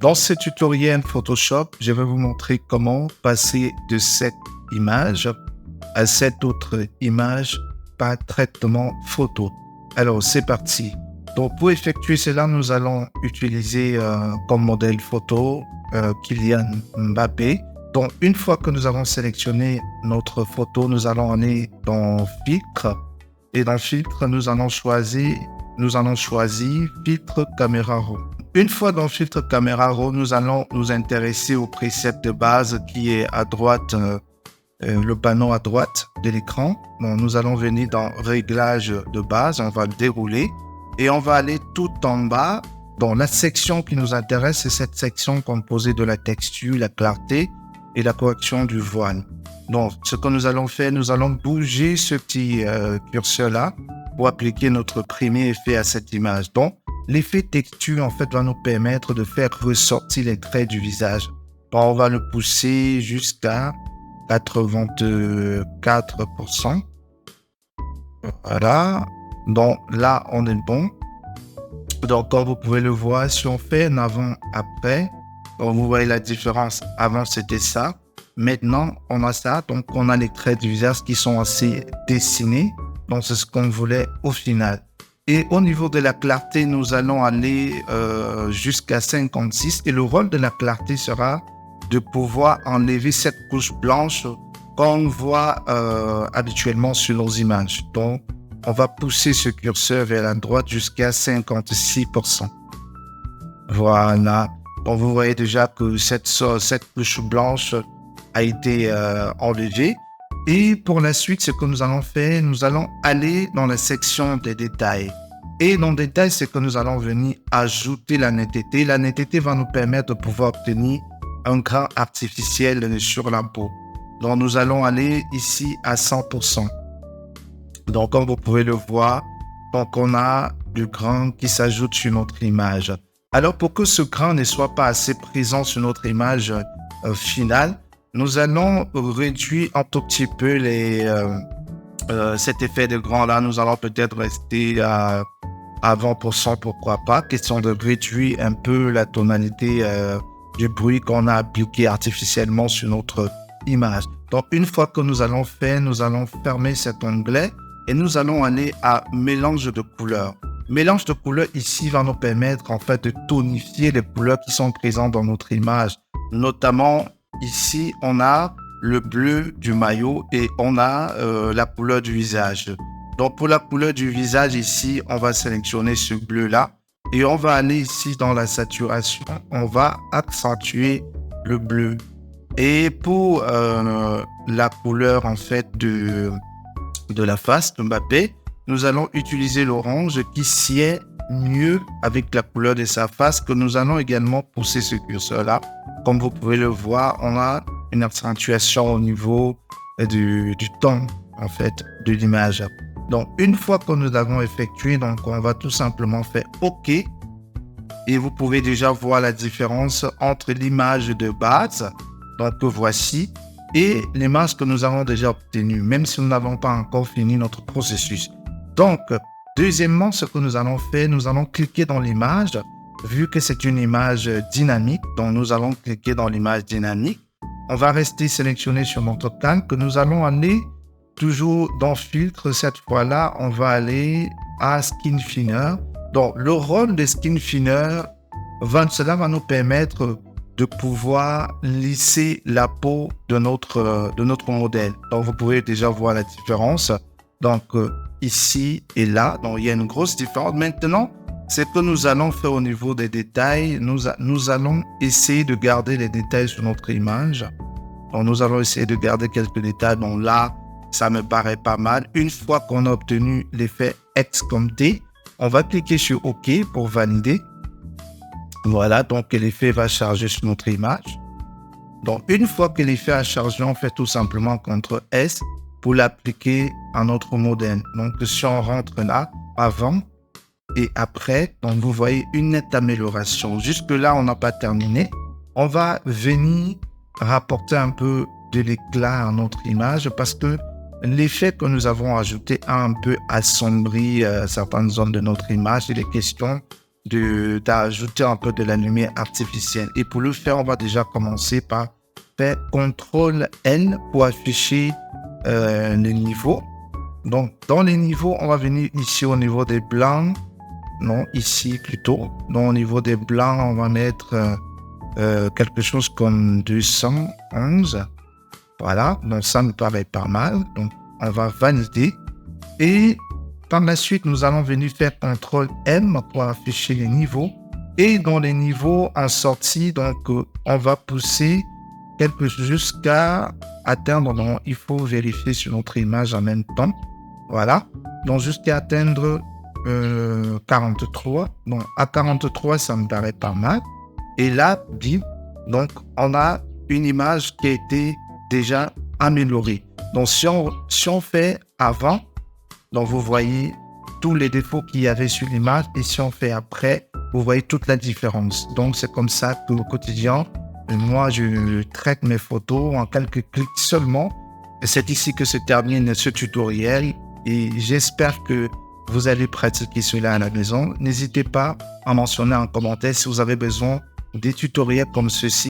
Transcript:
Dans ce tutoriel Photoshop, je vais vous montrer comment passer de cette image à cette autre image par traitement photo. Alors, c'est parti. Donc, pour effectuer cela, nous allons utiliser comme modèle photo Kylian Mbappé. Donc, une fois que nous avons sélectionné notre photo, nous allons aller dans Filtre. Et dans Filtre, nous allons choisir Filtre Caméra RAW. Une fois dans Filtre Caméra RAW, nous allons nous intéresser au preset de base qui est à droite, le panneau à droite de l'écran. Donc, nous allons venir dans Réglages de base, on va le dérouler et on va aller tout en bas. Dans la section qui nous intéresse, c'est cette section composée de la texture, la clarté et la correction du voile. Donc, ce que nous allons faire, nous allons bouger ce petit curseur-là pour appliquer notre premier effet à cette image. Donc, l'effet texture, en fait, va nous permettre de faire ressortir les traits du visage. Donc, on va le pousser jusqu'à 84%. Voilà. Donc, là, on est bon. Donc, comme vous pouvez le voir, si on fait un avant-après, donc vous voyez la différence. Avant, c'était ça. Maintenant, on a ça. Donc, on a les traits du visage qui sont assez dessinés. Donc, c'est ce qu'on voulait au final. Et au niveau de la clarté, nous allons aller jusqu'à 56. Et le rôle de la clarté sera de pouvoir enlever cette couche blanche qu'on voit habituellement sur nos images. Donc, on va pousser ce curseur vers la droite jusqu'à 56%. Voilà. Donc, vous voyez déjà que cette couche blanche a été enlevée. Et pour la suite, ce que nous allons faire, nous allons aller dans la section des détails. Et dans les détails, c'est que nous allons venir ajouter la netteté. La netteté va nous permettre de pouvoir obtenir un grain artificiel sur la peau. Donc, nous allons aller ici à 100%. Donc, comme vous pouvez le voir, donc on a du grain qui s'ajoute sur notre image. Alors, pour que ce grain ne soit pas assez présent sur notre image finale, nous allons réduire un tout petit peu cet effet de grain-là. Nous allons peut-être rester à 20%, pourquoi pas. Question de réduire un peu la tonalité du bruit qu'on a appliqué artificiellement sur notre image. Donc, une fois que nous allons faire, nous allons fermer cet onglet et nous allons aller à mélange de couleurs. Mélange de couleurs ici va nous permettre en fait de tonifier les couleurs qui sont présentes dans notre image. Notamment, ici, on a le bleu du maillot et on a la couleur du visage. Donc, pour la couleur du visage ici, on va sélectionner ce bleu-là et on va aller ici dans la saturation. On va accentuer le bleu. Et pour la couleur en fait de la face de Mbappé, nous allons utiliser l'orange qui sied mieux avec la couleur de sa face, que nous allons également pousser ce curseur-là. Comme vous pouvez le voir, on a une accentuation au niveau du ton en fait de l'image. Donc, une fois que nous avons effectué, donc on va tout simplement faire OK. Et vous pouvez déjà voir la différence entre l'image de base, donc que voici, et l'image que nous avons déjà obtenue, même si nous n'avons pas encore fini notre processus. Donc, deuxièmement, ce que nous allons faire, nous allons cliquer dans l'image, vu que c'est une image dynamique, donc nous allons cliquer dans l'image dynamique. On va rester sélectionné sur notre canne, que nous allons aller toujours dans Filtre. Cette fois-là, on va aller à Skin Thinner. Donc, le rôle de Skin Thinner, cela va nous permettre de pouvoir lisser la peau de notre modèle. Donc, vous pouvez déjà voir la différence. Donc, ici et là, donc il y a une grosse différence. Maintenant, c'est que nous allons faire au niveau des détails. Nous allons essayer de garder les détails sur notre image. Donc, nous allons essayer de garder quelques détails. Donc là, ça me paraît pas mal. Une fois qu'on a obtenu l'effet X comme T, on va cliquer sur OK pour valider. Voilà, donc l'effet va charger sur notre image. Donc, une fois que l'effet a chargé, on fait tout simplement CTRL S pour l'appliquer à notre modèle. Donc, si on rentre là, avant et après, donc vous voyez une nette amélioration. Jusque-là, on n'a pas terminé. On va venir rapporter un peu de l'éclat à notre image parce que l'effet que nous avons ajouté a un peu assombri certaines zones de notre image. Il est question d'ajouter un peu de la lumière artificielle. Et pour le faire, on va déjà commencer par faire CTRL-N pour afficher les niveaux. Donc, dans les niveaux, on va venir ici au niveau des blancs. Non, ici plutôt. Donc, au niveau des blancs, on va mettre quelque chose comme 211. Voilà, donc ça me paraît pas mal. Donc, on va valider. Et par la suite, nous allons venir faire CTRL-M pour afficher les niveaux. Et dans les niveaux en sortie, donc, on va pousser jusqu'à atteindre, donc, il faut vérifier sur notre image en même temps. Voilà, donc jusqu'à atteindre 43. Donc, à 43, ça me paraît pas mal. Et là, bim, donc, on a une image qui a été déjà améliorée. Donc, si on fait avant, donc vous voyez tous les défauts qu'il y avait sur l'image, et si on fait après, vous voyez toute la différence. Donc, c'est comme ça que au quotidien, moi, je traite mes photos en quelques clics seulement. Et c'est ici que se termine ce tutoriel, et j'espère que vous allez pratiquer cela à la maison. N'hésitez pas à mentionner en commentaire si vous avez besoin des tutoriels comme ceci.